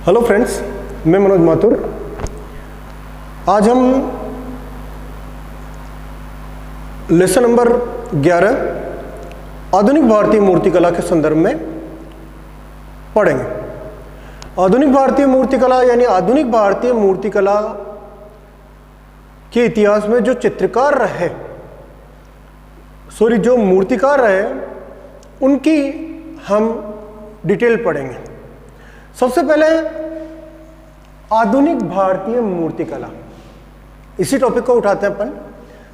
Hello friends, मैं मनोज माथुर। आज हम लेसन नंबर 11 आधुनिक भारतीय मूर्तिकला के संदर्भ में पढ़ेंगे। आधुनिक भारतीय मूर्तिकला यानी आधुनिक भारतीय मूर्तिकला के इतिहास में जो चित्रकार रहे, जो मूर्तिकार रहे, उनकी हम डिटेल पढ़ेंगे। सबसे पहले आधुनिक भारतीय मूर्तिकला, इसी टॉपिक को उठाते हैं अपन।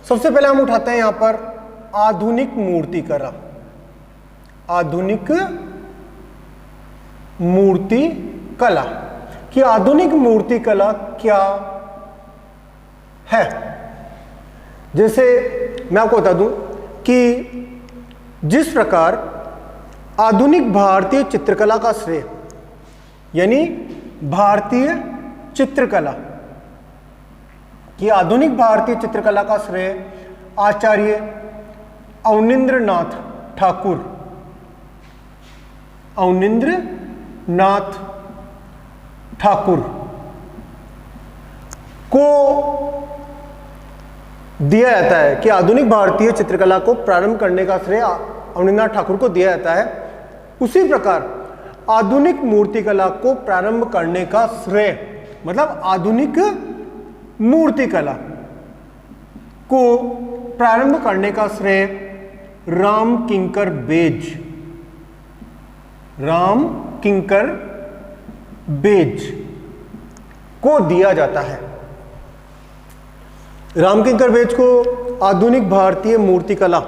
सबसे पहले हम उठाते हैं यहां पर आधुनिक मूर्तिकला। आधुनिक मूर्तिकला कि आधुनिक मूर्तिकला क्या है। जैसे मैं आपको बता दूं कि जिस प्रकार आधुनिक भारतीय चित्रकला का श्रेय यानी भारतीय चित्रकला कि आधुनिक भारतीय चित्रकला का श्रेय आचार्य अवनींद्रनाथ ठाकुर को दिया जाता है कि आधुनिक भारतीय चित्रकला को प्रारंभ करने का श्रेय अवनींद्रनाथ ठाकुर को दिया जाता है। उसी प्रकार आधुनिक मूर्तिकला को प्रारंभ करने का श्रेय मतलब आधुनिक मूर्तिकला को प्रारंभ करने का श्रेय राम किंकर बेज को दिया जाता है। राम किंकर बेज को आधुनिक भारतीय मूर्तिकला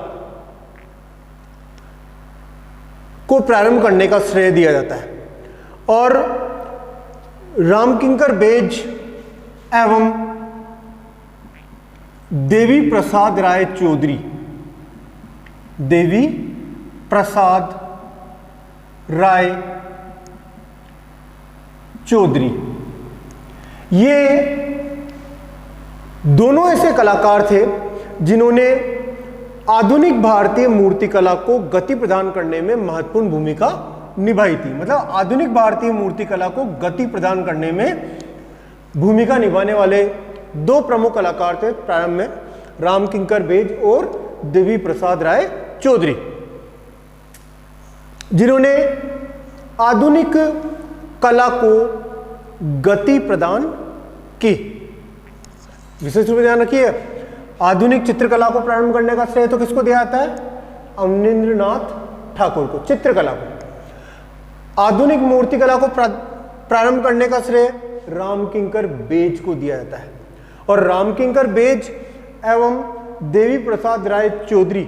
को प्रारंभ करने का श्रेय दिया जाता है और राम किंकर बेज एवं देवी प्रसाद राय चौधरी ये दोनों ऐसे कलाकार थे जिन्होंने आधुनिक भारतीय मूर्तिकला को गति प्रदान करने में महत्वपूर्ण भूमिका निभाई थी। मतलब आधुनिक भारतीय मूर्तिकला को गति प्रदान करने में भूमिका निभाने वाले दो प्रमुख कलाकार थे प्रारंभ में, राम किंकर बेज और देवी प्रसाद राय चौधरी, जिन्होंने आधुनिक कला को गति प्रदान की। विशेष रूप से ध्यान रखिए, आधुनिक चित्रकला को प्रारंभ करने का श्रेय तो किसको दिया जाता है? अवनींद्रनाथ ठाकुर को। चित्रकला को, आधुनिक मूर्तिकला को प्रारंभ करने का श्रेय राम किंकर बेज को दिया जाता है और राम किंकर बेज एवं देवी प्रसाद राय चौधरी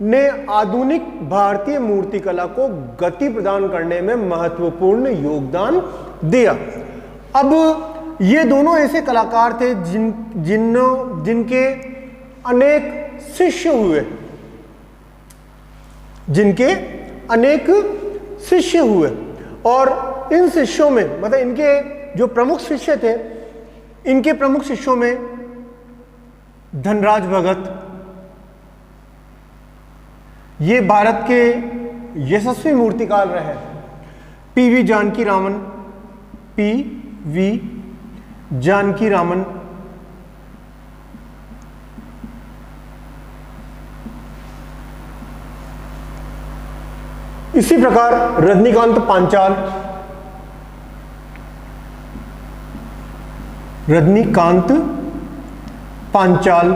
ने आधुनिक भारतीय मूर्तिकला को गति प्रदान करने में महत्वपूर्ण योगदान दिया। अब ये दोनों ऐसे कलाकार थे जिनके अनेक शिष्य हुए और इन शिष्यों में मतलब इनके जो प्रमुख शिष्य थे, इनके प्रमुख शिष्यों में धनराज भगत, ये भारत के यशस्वी मूर्तिकार रहे। पीवी जानकी रामन, इसी प्रकार रजनीकांत पांचाल,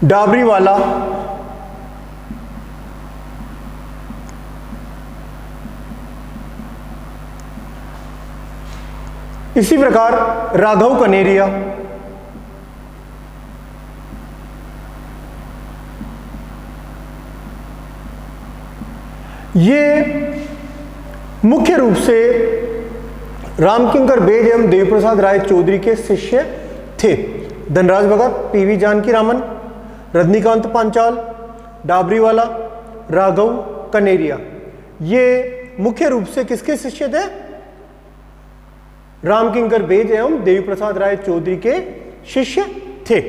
डाबरीवाला, इसी प्रकार राघव कनेरिया, ये मुख्य रूप से राम किंकर बेज एवं देवी प्रसाद राय चौधरी के शिष्य थे। धनराज भगत, पीवी जानकी रामन, रजनीकांत पांचाल, डाबरीवाला, राघव कनेरिया, ये मुख्य रूप से किसके शिष्य थे? राम किंकर बेज एवं देवी प्रसाद राय चौधरी के शिष्य थे।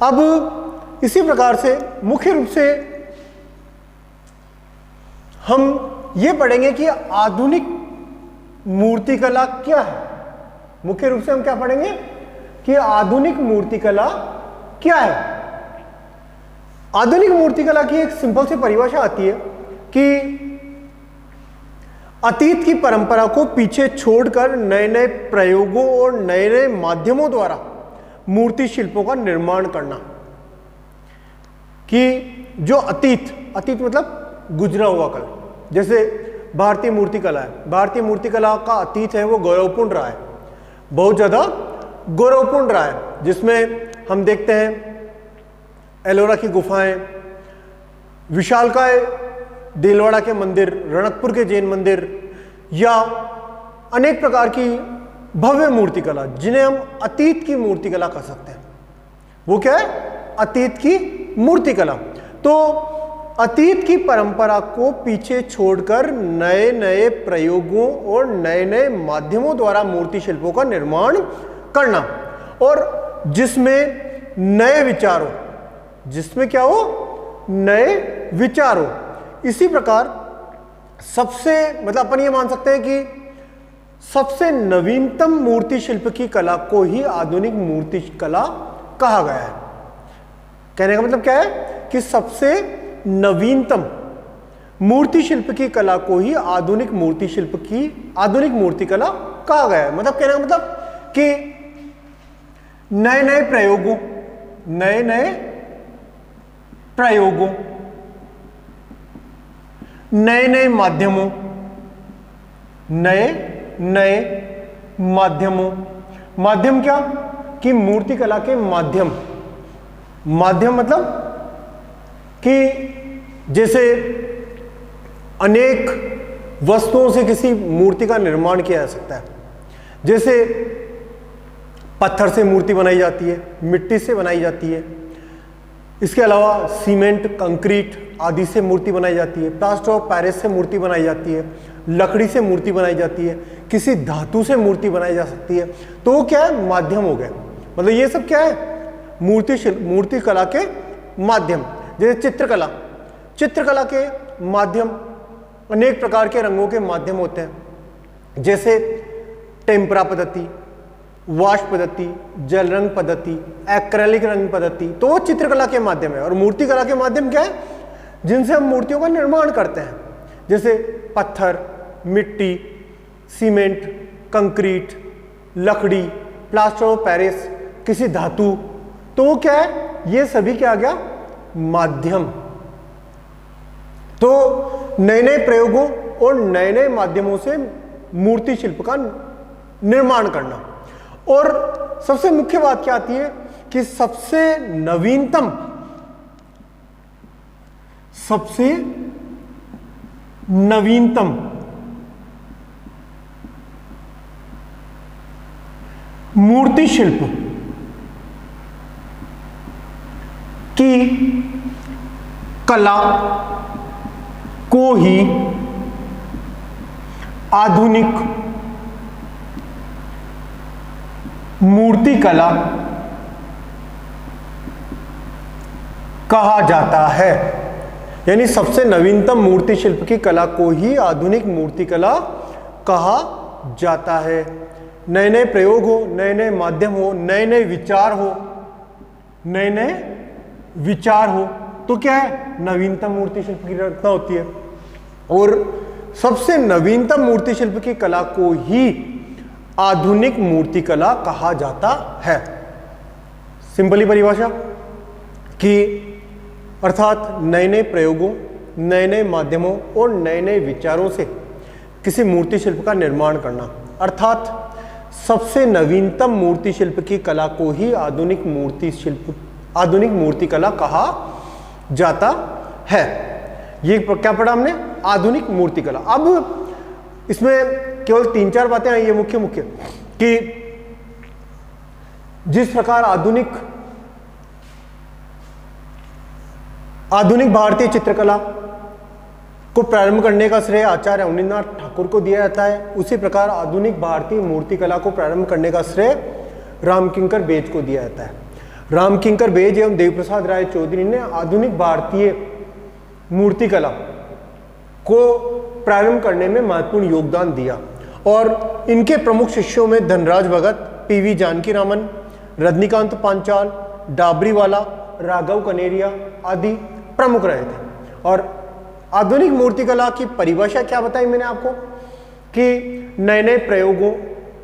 अब इसी प्रकार से मुख्य रूप से हम ये पढ़ेंगे कि आधुनिक मूर्तिकला क्या है। मुख्य रूप से हम क्या पढ़ेंगे कि आधुनिक मूर्तिकला क्या है। आधुनिक मूर्तिकला की एक सिंपल सी परिभाषा आती है कि अतीत की परंपरा को पीछे छोड़कर नए नए प्रयोगों और नए नए माध्यमों द्वारा मूर्ति शिल्पों का निर्माण करना। कि जो अतीत मतलब गुजरा हुआ कल, जैसे भारतीय मूर्तिकला है, भारतीय मूर्तिकला का अतीत है वो गौरवपूर्ण रहा है, बहुत ज्यादा गौरवपूर्ण रहा है, जिसमें हम देखते हैं एलोरा की गुफाएं, विशालकाय देलवाड़ा के मंदिर, रणकपुर के जैन मंदिर, या अनेक प्रकार की भव्य मूर्तिकला जिन्हें हम अतीत की मूर्तिकला कह सकते हैं। वो क्या है? अतीत की मूर्तिकला। तो अतीत की परंपरा को पीछे छोड़कर नए नए प्रयोगों और नए नए माध्यमों द्वारा मूर्ति शिल्पों का निर्माण करना, और जिसमें नए विचारों, जिसमें क्या हो? नए विचारों। इसी प्रकार सबसे मतलब अपन ये मान सकते हैं कि सबसे नवीनतम मूर्ति शिल्प की कला को ही आधुनिक मूर्ति कला कहा गया है। कहने का मतलब क्या है कि सबसे नवीनतम मूर्ति शिल्प की कला को ही आधुनिक मूर्ति कला कहा गया है। मतलब कहने का मतलब कि नए नए प्रयोगों, नए नए माध्यमों, माध्यम क्या? कि मूर्तिकला के माध्यम मतलब कि जैसे अनेक वस्तुओं से किसी मूर्ति का निर्माण किया जा सकता है। जैसे पत्थर से मूर्ति बनाई जाती है, मिट्टी से बनाई जाती है, इसके अलावा सीमेंट, कंक्रीट आदि से मूर्ति बनाई जाती है, प्लास्टर ऑफ पेरिस से मूर्ति बनाई जाती है, लकड़ी से मूर्ति बनाई जाती है, किसी धातु से मूर्ति बनाई जा सकती है। तो वो क्या है? माध्यम हो गए। मतलब ये सब क्या है? मूर्ति कला के माध्यम। जैसे चित्रकला के माध्यम अनेक प्रकार के रंगों के माध्यम होते हैं, जैसे टेम्परा पद्धति, वाष्प पद्धति, जल रंग पद्धति, एक्रेलिक रंग पद्धति। तो वो चित्रकला के माध्यम है। और मूर्ति कला के माध्यम क्या है? जिनसे हम मूर्तियों का निर्माण करते हैं, जैसे पत्थर, मिट्टी, सीमेंट, कंक्रीट, लकड़ी, प्लास्टर ऑफ पेरिस, किसी धातु। तो वो क्या है? ये सभी क्या आ गया? माध्यम। तो नए नए प्रयोगों और नए नए माध्यमों से मूर्ति शिल्प का निर्माण करना। और सबसे मुख्य बात क्या आती है कि सबसे नवीनतम मूर्ति शिल्प की कला को ही आधुनिक मूर्ति कला कहा जाता है। यानी सबसे नवीनतम मूर्ति शिल्प की कला को ही आधुनिक मूर्ति कला कहा जाता है। नए नए प्रयोग हो, नए नए माध्यम हो, नए नए विचार हो, तो क्या है? नवीनतम मूर्ति शिल्प की रचना होती है। और सबसे नवीनतम मूर्ति शिल्प की कला को ही आधुनिक मूर्ति कला कहा जाता है। सिंपली परिभाषा कि अर्थात नए नए प्रयोगों, नए नए माध्यमों और नए नए विचारों से किसी मूर्ति शिल्प का निर्माण करना, अर्थात सबसे नवीनतम मूर्ति शिल्प की कला को ही आधुनिक मूर्ति कला कहा जाता है। ये क्या पढ़ा हमने? आधुनिक मूर्ति कला। अब इसमें केवल 3-4 बातें आई है मुख्य कि जिस प्रकार आधुनिक भारतीय चित्रकला को प्रारंभ करने का श्रेय आचार्य अवनींद्रनाथ ठाकुर को दिया जाता है, उसी प्रकार आधुनिक भारतीय मूर्तिकला को प्रारंभ करने का श्रेय रामकिंकर बेज को दिया जाता है। रामकिंकर बेज एवं देवप्रसाद राय चौधरी ने आधुनिक भारतीय मूर्तिकला को प्रारंभ करने में महत्वपूर्ण योगदान दिया। और इनके प्रमुख शिष्यों में धनराज भगत, पीवी जानकीरामन, रजनीकांत पांचाल, डाबरीवाला, राघव कनेरिया आदि प्रमुख रहे थे। और आधुनिक मूर्तिकला की परिभाषा क्या बताई मैंने आपको कि नए नए प्रयोगों,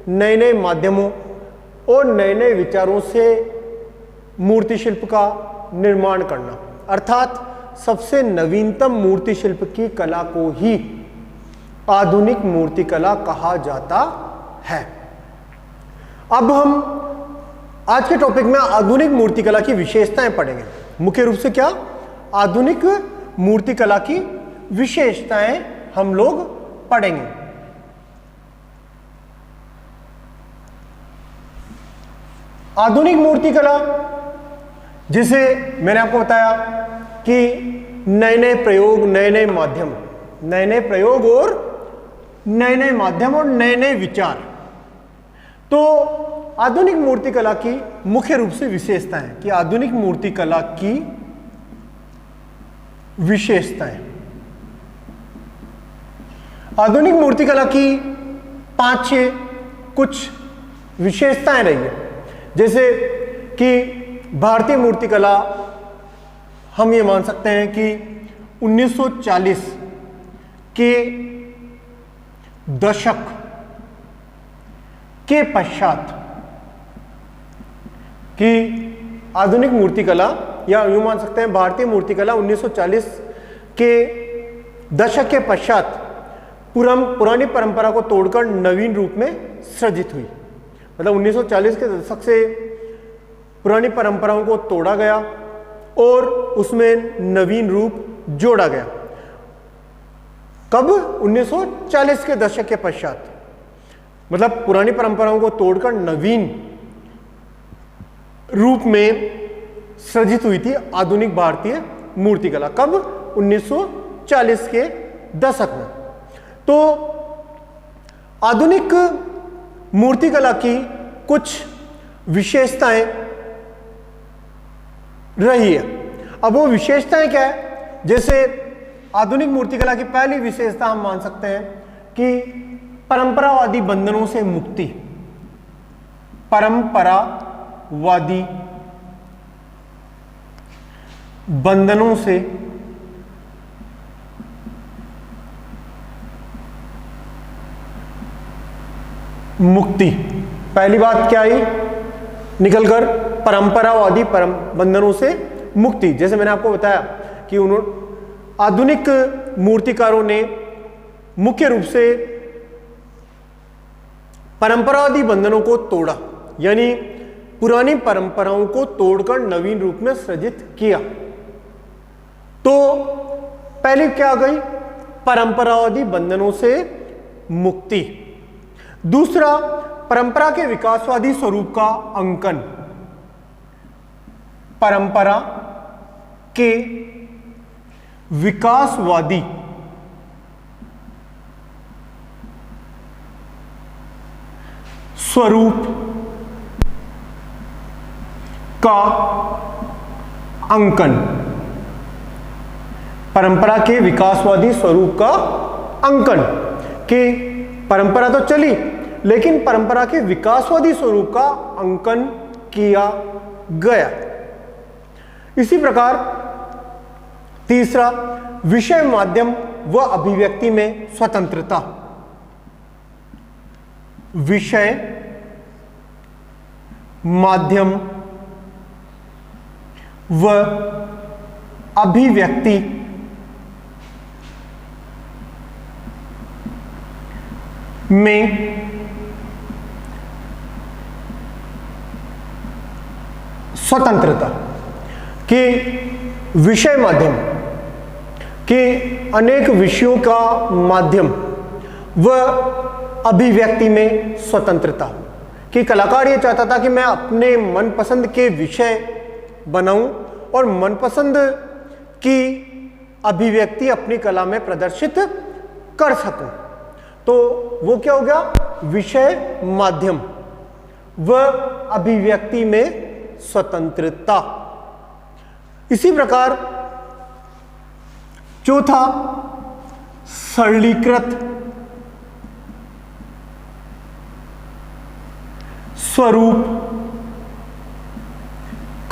नए नए माध्यमों और नए नए विचारों से मूर्ति शिल्प का निर्माण करना, अर्थात सबसे नवीनतम मूर्ति शिल्प की कला को ही आधुनिक मूर्तिकला कहा जाता है। अब हम आज के टॉपिक में आधुनिक मूर्तिकला की विशेषताएं पढ़ेंगे। मुख्य रूप से क्या, आधुनिक मूर्तिकला की विशेषताएं हम लोग पढ़ेंगे। आधुनिक मूर्तिकला, जिसे मैंने आपको बताया कि नए नए प्रयोग, नए नए माध्यम, नए नए प्रयोग और नए नए माध्यम और नए नए विचार। तो आधुनिक मूर्तिकला की मुख्य रूप से विशेषताएं कि आधुनिक मूर्तिकला की विशेषताएं, आधुनिक मूर्तिकला की 5-6 कुछ विशेषताएं रही है। जैसे कि भारतीय मूर्तिकला, हम ये मान सकते हैं कि 1940 के दशक के पश्चात की आधुनिक मूर्तिकला, या यूं मान सकते हैं भारतीय मूर्तिकला 1940 के दशक के पश्चात पुरानी परंपरा को तोड़कर नवीन रूप में सृजित हुई। मतलब 1940 के दशक से पुरानी परंपराओं को तोड़ा गया और उसमें नवीन रूप जोड़ा गया। कब? 1940 के दशक के पश्चात, मतलब पुरानी परंपराओं को तोड़कर नवीन रूप में सृजित हुई थी आधुनिक भारतीय मूर्तिकला। कब? 1940 के दशक में। तो आधुनिक मूर्तिकला की कुछ विशेषताएं रही है। अब वो विशेषताएं क्या है? जैसे आधुनिक मूर्तिकला की पहली विशेषता हम मान सकते हैं कि परंपरावादी बंधनों से मुक्ति। परंपरावादी बंधनों से मुक्ति। पहली बात क्या आई निकलकर? परंपरावादी बंधनों से मुक्ति। जैसे मैंने आपको बताया कि आधुनिक मूर्तिकारों ने मुख्य रूप से परंपरावादी बंधनों को तोड़ा, यानी पुरानी परंपराओं को तोड़कर नवीन रूप में सृजित किया। तो पहली क्या आ गई? परंपरावादी बंधनों से मुक्ति। दूसरा, परंपरा के विकासवादी स्वरूप का अंकन। परंपरा के विकासवादी स्वरूप का अंकन। परंपरा के विकासवादी स्वरूप का अंकन कि परंपरा तो चली, लेकिन परंपरा के विकासवादी स्वरूप का अंकन किया गया। इसी प्रकार तीसरा, विषय, माध्यम व अभिव्यक्ति में स्वतंत्रता। विषय, माध्यम व अभिव्यक्ति में स्वतंत्रता कि विषय माध्यम कि अनेक विषयों का माध्यम व अभिव्यक्ति में स्वतंत्रता कि कलाकार ये चाहता था कि मैं अपने मनपसंद के विषय बनाऊं और मनपसंद की अभिव्यक्ति अपनी कला में प्रदर्शित कर सकूं। तो वो क्या हो गया? विषय, माध्यम व अभिव्यक्ति में स्वतंत्रता। इसी प्रकार चौथा, सरलीकृत स्वरूप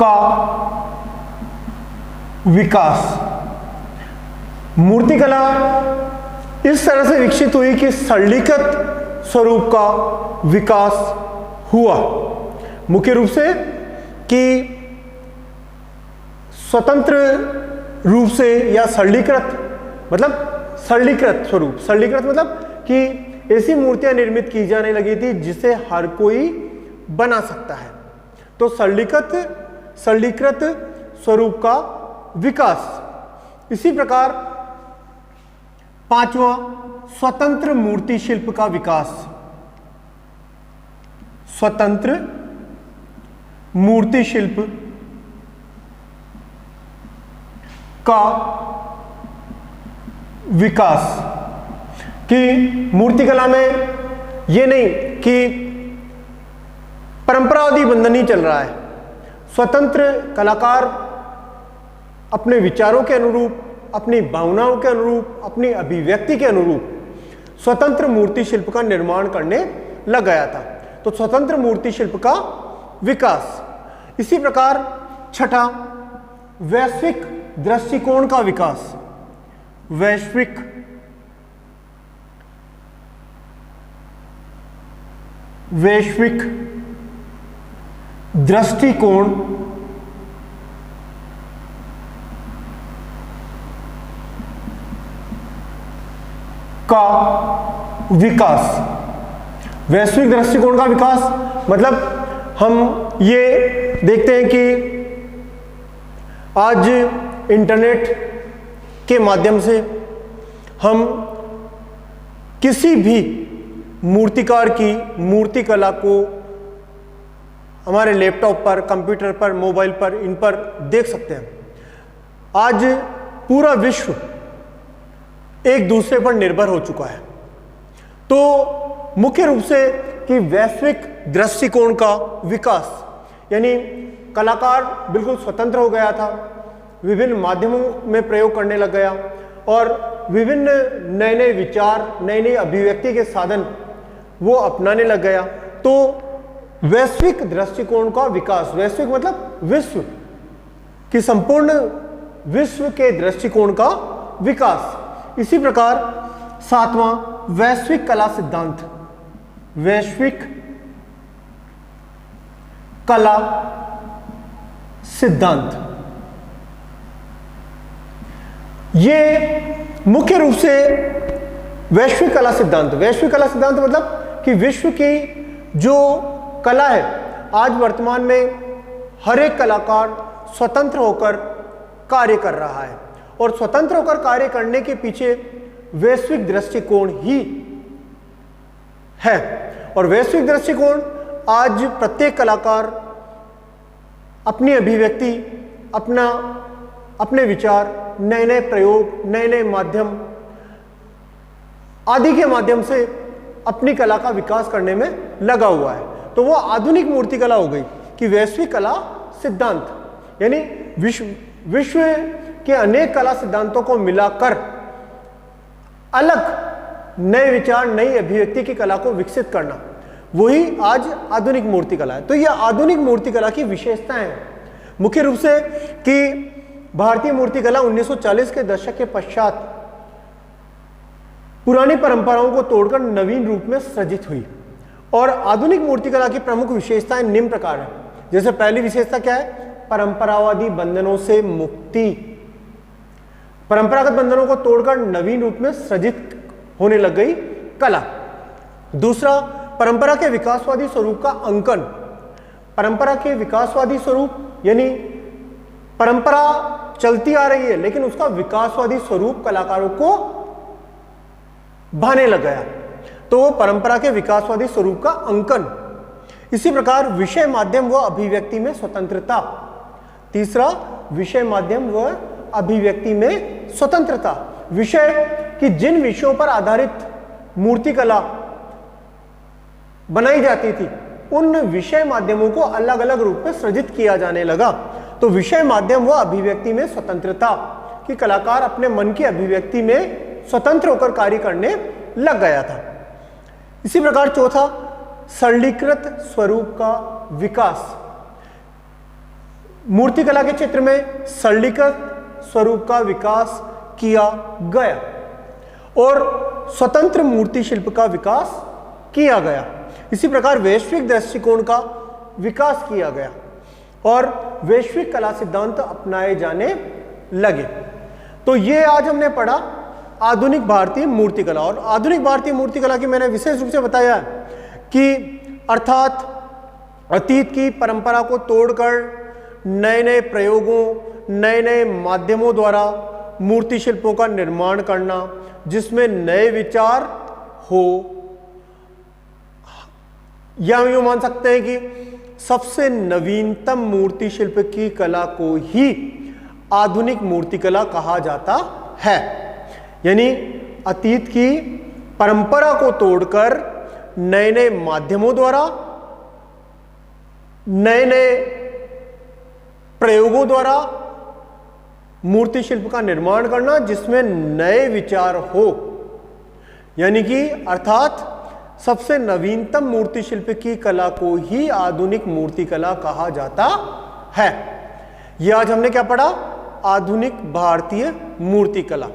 का विकास। मूर्तिकला इस तरह से विकसित हुई कि सरलीकृत स्वरूप का विकास हुआ, मुख्य रूप से कि स्वतंत्र रूप से या सरलीकृत मतलब सरलीकृत स्वरूप, सरलीकृत मतलब कि ऐसी मूर्तियां निर्मित की जाने लगी थी जिसे हर कोई बना सकता है। तो सरलीकृत स्वरूप का विकास। इसी प्रकार पांचवा, स्वतंत्र मूर्ति शिल्प का विकास। स्वतंत्र मूर्ति शिल्प का विकास कि मूर्तिकला में ये नहीं कि परंपरावादी बंधन नहीं चल रहा है, स्वतंत्र कलाकार अपने विचारों के अनुरूप, अपनी भावनाओं के अनुरूप, अपनी अभिव्यक्ति के अनुरूप स्वतंत्र मूर्ति शिल्प का निर्माण करने लग गया था। तो स्वतंत्र मूर्ति शिल्प का विकास। इसी प्रकार छठा, वैश्विक दृष्टिकोण का विकास। वैश्विक दृष्टिकोण का विकास। वैश्विक दृष्टिकोण का विकास मतलब हम ये देखते हैं कि आज इंटरनेट के माध्यम से हम किसी भी मूर्तिकार की मूर्तिकला को हमारे लैपटॉप पर, कंप्यूटर पर, मोबाइल पर, इन पर देख सकते हैं। आज पूरा विश्व एक दूसरे पर निर्भर हो चुका है। तो मुख्य रूप से कि वैश्विक दृष्टिकोण का विकास, यानी कलाकार बिल्कुल स्वतंत्र हो गया था, विभिन्न माध्यमों में प्रयोग करने लग गया और विभिन्न नए नए विचार, नई नई अभिव्यक्ति के साधन वो अपनाने लग गया। तो वैश्विक दृष्टिकोण का विकास, वैश्विक मतलब विश्व की, संपूर्ण विश्व के दृष्टिकोण का विकास। इसी प्रकार सातवां, वैश्विक कला सिद्धांत। वैश्विक कला सिद्धांत ये मुख्य रूप से वैश्विक कला सिद्धांत मतलब कि विश्व की जो कला है, आज वर्तमान में हर एक कलाकार स्वतंत्र होकर कार्य कर रहा है और स्वतंत्र होकर कार्य करने के पीछे वैश्विक दृष्टिकोण ही है। और वैश्विक दृष्टिकोण आज प्रत्येक कलाकार अपनी अभिव्यक्ति, अपने विचार, नए नए प्रयोग, नए नए माध्यम आदि के माध्यम से अपनी कला का विकास करने में लगा हुआ है। तो वो आधुनिक मूर्तिकला हो गई कि वैश्विक कला सिद्धांत, यानी विश्व के अनेक कला सिद्धांतों को मिलाकर अलग नए विचार, नई अभिव्यक्ति की कला को विकसित करना, वही आज आधुनिक मूर्तिकला है। तो यह आधुनिक मूर्तिकला की विशेषताएं हैं मुख्य रूप से कि भारतीय मूर्तिकला 1940 के दशक के पश्चात पुरानी परंपराओं को तोड़कर नवीन रूप में सृजित हुई। और आधुनिक मूर्तिकला की प्रमुख विशेषताएं निम्न प्रकार है। जैसे पहली विशेषता क्या है? परंपरावादी बंधनों से मुक्ति, परंपरागत बंधनों को तोड़कर नवीन रूप में सृजित होने लग गई कला। दूसरा, परंपरा के विकासवादी स्वरूप का अंकन। परंपरा के विकासवादी स्वरूप यानी परंपरा चलती आ रही है लेकिन उसका विकासवादी स्वरूप कलाकारों को भाने लग गया, तो परंपरा के विकासवादी स्वरूप का अंकन। इसी प्रकार विषय, माध्यम व अभिव्यक्ति में स्वतंत्रता। तीसरा, विषय, माध्यम व अभिव्यक्ति में स्वतंत्रता। विषय कि जिन विषयों पर आधारित मूर्तिकला बनाई जाती थी उन विषय माध्यमों को अलग अलग रूप में सृजित किया जाने लगा। तो विषय, माध्यम व अभिव्यक्ति में स्वतंत्रता कि कलाकार अपने मन की अभिव्यक्ति में स्वतंत्र होकर कार्य करने लग गया था। इसी प्रकार चौथा, सरलीकृत स्वरूप का विकास। मूर्तिकला के क्षेत्र में सरलीकृत स्वरूप का विकास किया गया और स्वतंत्र मूर्ति शिल्प का विकास किया गया। इसी प्रकार वैश्विक दृष्टिकोण का विकास किया गया और वैश्विक कला सिद्धांत अपनाए जाने लगे। तो ये आज हमने पढ़ा आधुनिक भारतीय मूर्तिकला। और आधुनिक भारतीय मूर्तिकला की मैंने विशेष रूप से बताया कि अर्थात अतीत की परंपरा को तोड़कर नए नए प्रयोगों, नए नए माध्यमों द्वारा मूर्ति शिल्पों का निर्माण करना, जिसमें नए विचार हो, या हम यूं मान सकते हैं कि सबसे नवीनतम मूर्ति शिल्प की कला को ही आधुनिक मूर्तिकला कहा जाता है। यानी अतीत की परंपरा को तोड़कर नए नए माध्यमों द्वारा, नए नए प्रयोगों द्वारा मूर्ति शिल्प का निर्माण करना, जिसमें नए विचार हो, यानी कि अर्थात सबसे नवीनतम मूर्ति शिल्प की कला को ही आधुनिक मूर्ति कला कहा जाता है। यह आज हमने क्या पढ़ा? आधुनिक भारतीय मूर्ति कला।